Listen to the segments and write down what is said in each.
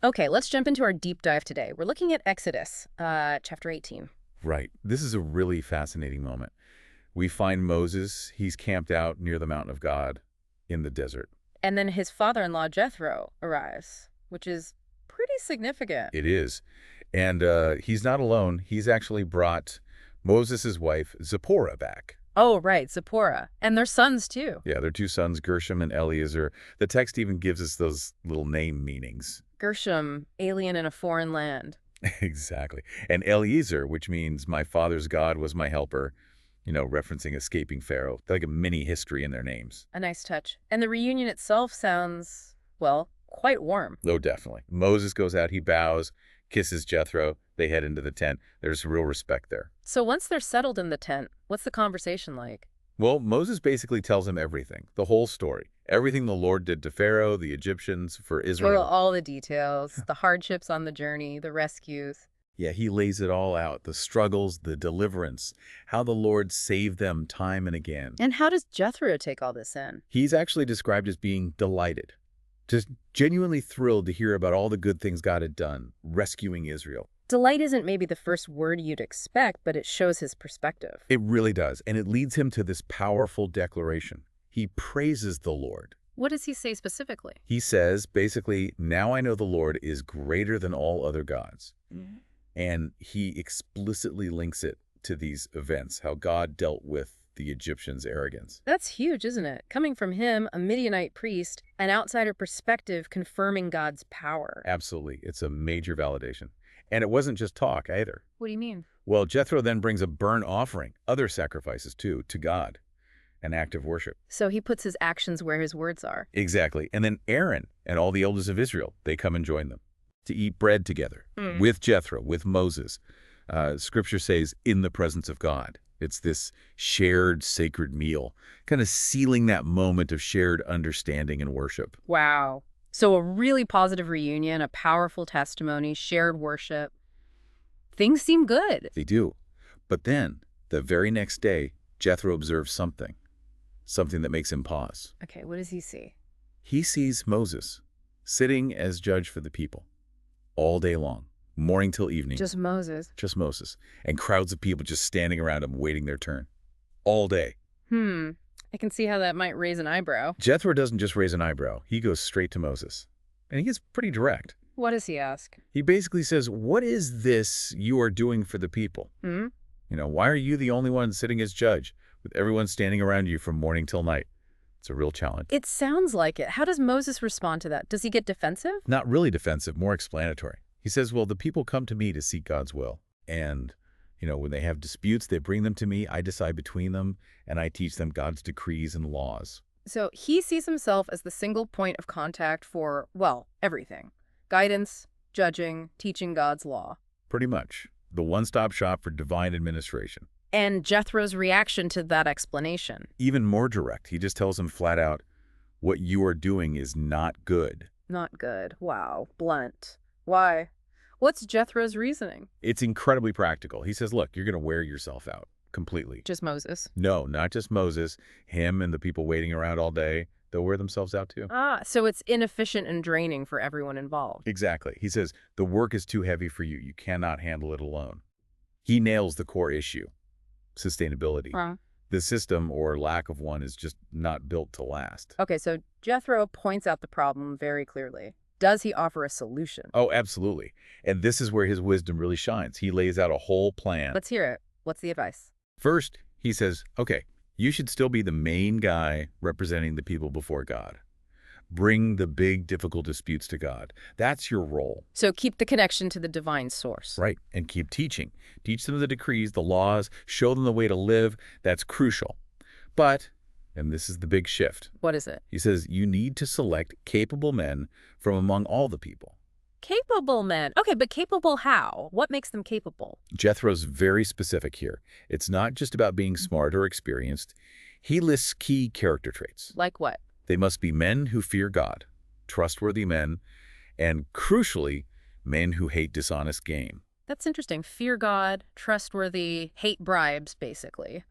Okay, let's jump into our deep dive today. We're looking at Exodus, chapter 18. Right. This is a really fascinating moment. We find Moses. He's camped out near the mountain of God in the desert. And then his father-in-law, Jethro, arrives, which is pretty significant. It is. And he's not alone. He's actually brought Moses' wife, Zipporah, back. Oh, right, Zipporah. And their sons, too. Yeah, their two sons, Gershom and Eleazar. The text even gives us those little name meanings. Gershom, alien in a foreign land. Exactly. And Eleazar, which means my father's God was my helper, referencing escaping Pharaoh. They're like a mini history in their names. A nice touch. And the reunion itself sounds, well, quite warm. Oh, definitely. Moses goes out, he bows, kisses Jethro. They head into the tent. There's real respect there. So once they're settled in the tent, what's the conversation like? Well, Moses basically tells him everything, the whole story. Everything the Lord did to Pharaoh, the Egyptians, for For Israel. all the details, the hardships on the journey, the rescues. Yeah, he lays it all out, the struggles, the deliverance, how the Lord saved them time and again. And how does Jethro take all this in? He's actually described as being delighted, just genuinely thrilled to hear about all the good things God had done, rescuing Israel. Delight isn't maybe the first word you'd expect, but it shows his perspective. It really does, and it leads him to this powerful declaration. He praises the Lord. What does he say specifically? He says, basically, now I know the Lord is greater than all other gods. And he explicitly links it to these events, how God dealt with the Egyptians' arrogance. That's huge, isn't it? Coming from him, a Midianite priest, an outsider perspective confirming God's power. Absolutely. It's a major validation. And it wasn't just talk either. What do you mean? Well, Jethro then brings a burnt offering, other sacrifices too, to God, an act of worship. So he puts his actions where his words are. Exactly. And then Aaron and all the elders of Israel, they come and join them to eat bread together with Jethro, with Moses. Scripture says, in the presence of God. It's this shared sacred meal, kind of sealing that moment of shared understanding and worship. Wow. So a really positive reunion, a powerful testimony, shared worship. Things seem good. They do. But then, the very next day, Jethro observes something that makes him pause. Okay, what does he see? He sees Moses sitting as judge for the people all day long, morning till evening. Just Moses. Just Moses. And crowds of people just standing around him waiting their turn. All day. I can see how that might raise an eyebrow. Jethro doesn't just raise an eyebrow. He goes straight to Moses. And he gets pretty direct. What does he ask? He basically says, what is this you are doing for the people? Why are you the only one sitting as judge with everyone standing around you from morning till night? It's a real challenge. It sounds like it. How does Moses respond to that? Does he get defensive? Not really defensive, more explanatory. He says, well, the people come to me to seek God's will. And, when they have disputes, they bring them to me. I decide between them, and I teach them God's decrees and laws. So he sees himself as the single point of contact for, well, everything. Guidance, judging, teaching God's law. Pretty much. The one-stop shop for divine administration. And Jethro's reaction to that explanation. Even more direct. He just tells him flat out, what you are doing is not good. Not good. Wow. Blunt. Why? What's Jethro's reasoning? It's incredibly practical. He says, look, you're going to wear yourself out completely. Just Moses. No, not just Moses. Him and the people waiting around all day, they'll wear themselves out too. So it's inefficient and draining for everyone involved. Exactly. He says, the work is too heavy for you. You cannot handle it alone. He nails the core issue, sustainability. The system, or lack of one, is just not built to last. Okay, so Jethro points out the problem very clearly. Does he offer a solution? Oh, absolutely. And this is where his wisdom really shines. He lays out a whole plan. Let's hear it. What's the advice? First, he says, okay, you should still be the main guy representing the people before God. Bring the big, difficult disputes to God. That's your role. So keep the connection to the divine source. Right, and keep teaching. Teach them the decrees, the laws, show them the way to live. That's crucial. But, and this is the big shift. What is it? He says, you need to select capable men from among all the people. Capable men. Okay, but capable how? What makes them capable? Jethro's very specific here. It's not just about being smart or experienced. He lists key character traits. Like what? They must be men who fear God, trustworthy men, and crucially, men who hate dishonest gain. That's interesting. Fear God, trustworthy, hate bribes, basically.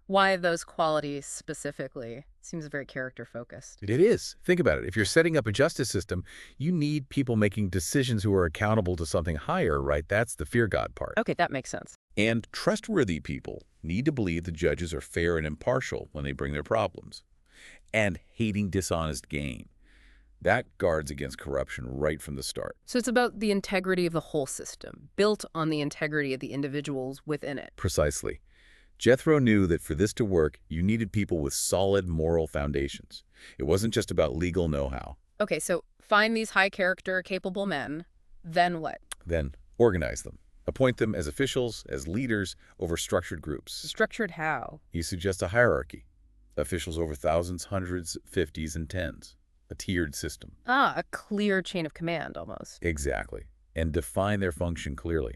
Why those qualities specifically? Seems very character-focused. It is. Think about it. If you're setting up a justice system, you need people making decisions who are accountable to something higher, right? That's the fear God part. Okay, that makes sense. And trustworthy people need to believe the judges are fair and impartial when they bring their problems. And hating dishonest gain. That guards against corruption right from the start. So it's about the integrity of the whole system, built on the integrity of the individuals within it. Precisely. Jethro knew that for this to work, you needed people with solid moral foundations. It wasn't just about legal know-how. Okay, so find these high-character, capable men, then what? Then organize them. Appoint them as officials, as leaders over structured groups. Structured how? He suggests a hierarchy. Officials over thousands, hundreds, fifties, and tens. A tiered system. Ah, a clear chain of command, almost. Exactly. And define their function clearly.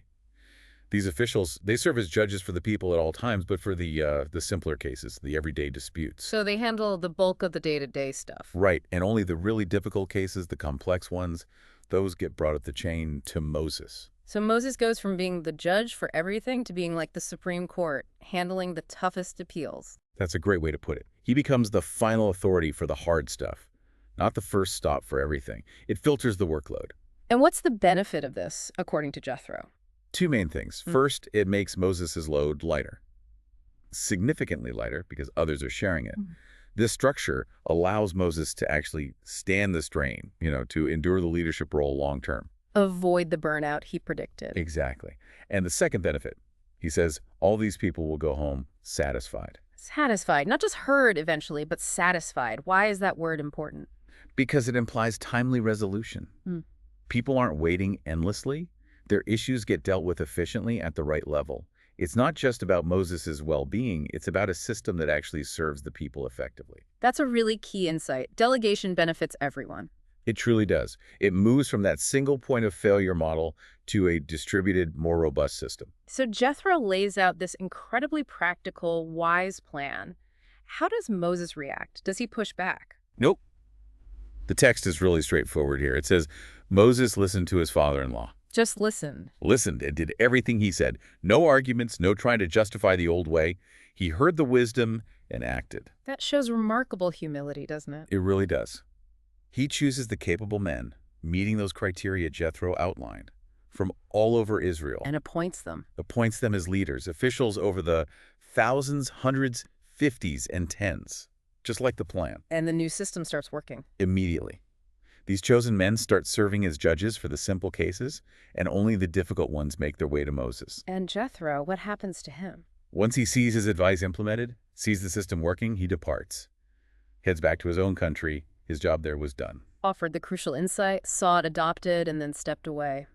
These officials, they serve as judges for the people at all times, but for the simpler cases, the everyday disputes. So they handle the bulk of the day-to-day stuff. Right, and only the really difficult cases, the complex ones, those get brought up the chain to Moses. So Moses goes from being the judge for everything to being like the Supreme Court, handling the toughest appeals. That's a great way to put it. He becomes the final authority for the hard stuff, not the first stop for everything. It filters the workload. And what's the benefit of this, according to Jethro? Two main things. First, it makes Moses' load lighter. Significantly lighter because others are sharing it. This structure allows Moses to actually stand the strain, to endure the leadership role long term. Avoid the burnout he predicted. Exactly. And the second benefit, he says, all these people will go home satisfied. Satisfied, not just heard eventually, but satisfied. Why is that word important? Because it implies timely resolution. People aren't waiting endlessly. Their issues get dealt with efficiently at the right level. It's not just about Moses' well-being, it's about a system that actually serves the people effectively. That's a really key insight. Delegation benefits everyone. It truly does. It moves from that single point of failure model to a distributed, more robust system. So Jethro lays out this incredibly practical, wise plan. How does Moses react? Does he push back? Nope. The text is really straightforward here. It says, Moses listened to his father-in-law. Just listen. Listened and did everything he said. No arguments, no trying to justify the old way. He heard the wisdom and acted. That shows remarkable humility, doesn't it? It really does. He chooses the capable men, meeting those criteria Jethro outlined, from all over Israel. And appoints them. Appoints them as leaders, officials over the thousands, hundreds, fifties, and tens, just like the plan. And the new system starts working. Immediately. These chosen men start serving as judges for the simple cases, and only the difficult ones make their way to Moses. And Jethro, what happens to him? Once he sees his advice implemented, sees the system working, he departs. Heads back to his own country. His job there was done. Offered the crucial insight, saw it adopted, and then stepped away.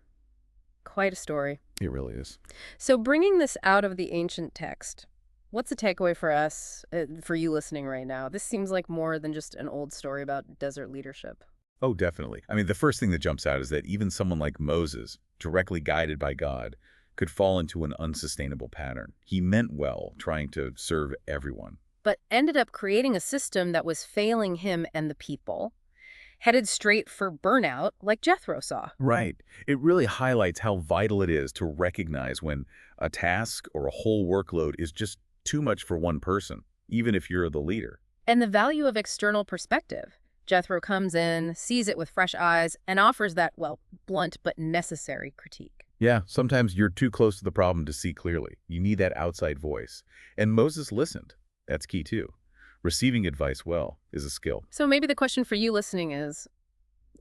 Quite a story. It really is. So bringing this out of the ancient text, what's the takeaway for us, for you listening right now? This seems like more than just an old story about desert leadership. Oh, definitely. I mean, the first thing that jumps out is that even someone like Moses, directly guided by God, could fall into an unsustainable pattern. He meant well, trying to serve everyone. But ended up creating a system that was failing him and the people, headed straight for burnout like Jethro saw. Right. It really highlights how vital it is to recognize when a task or a whole workload is just too much for one person, even if you're the leader. And the value of external perspective. Jethro comes in, sees it with fresh eyes, and offers that, well, blunt but necessary critique. Yeah, sometimes you're too close to the problem to see clearly. You need that outside voice. And Moses listened. That's key too. Receiving advice well is a skill. So maybe the question for you listening is,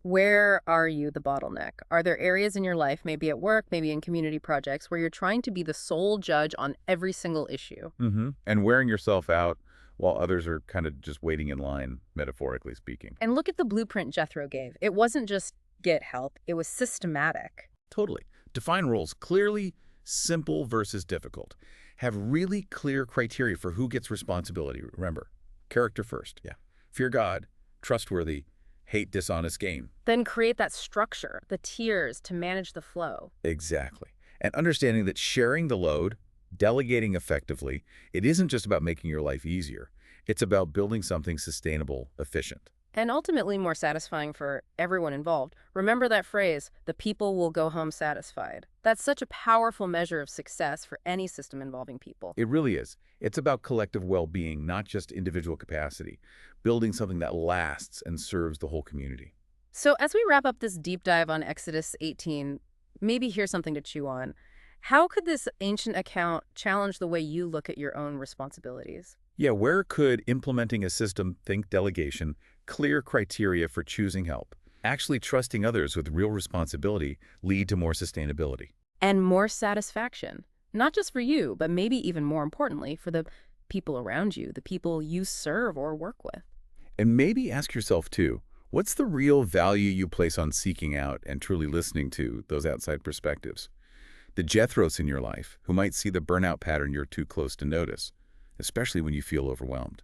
where are you the bottleneck? Are there areas in your life, maybe at work, maybe in community projects, where you're trying to be the sole judge on every single issue? And wearing yourself out while others are kind of just waiting in line, metaphorically speaking. And look at the blueprint Jethro gave. It wasn't just get help. It was systematic. Totally. Define roles clearly, simple versus difficult. Have really clear criteria for who gets responsibility. Remember, character first. Yeah. Fear God, trustworthy, hate dishonest gain. Then create that structure, the tiers to manage the flow. Exactly. And understanding that sharing the load, delegating effectively, it isn't just about making your life easier. It's about building something sustainable, efficient. And ultimately more satisfying for everyone involved. Remember that phrase, the people will go home satisfied. That's such a powerful measure of success for any system involving people. It really is. It's about collective well-being, not just individual capacity, building something that lasts and serves the whole community. So as we wrap up this deep dive on Exodus 18, maybe here's something to chew on. How could this ancient account challenge the way you look at your own responsibilities? Yeah, where could implementing a system, think delegation, clear criteria for choosing help, actually trusting others with real responsibility lead to more sustainability? And more satisfaction, not just for you, but maybe even more importantly, for the people around you, the people you serve or work with. And maybe ask yourself, too, what's the real value you place on seeking out and truly listening to those outside perspectives? The Jethros in your life who might see the burnout pattern you're too close to notice, especially when you feel overwhelmed.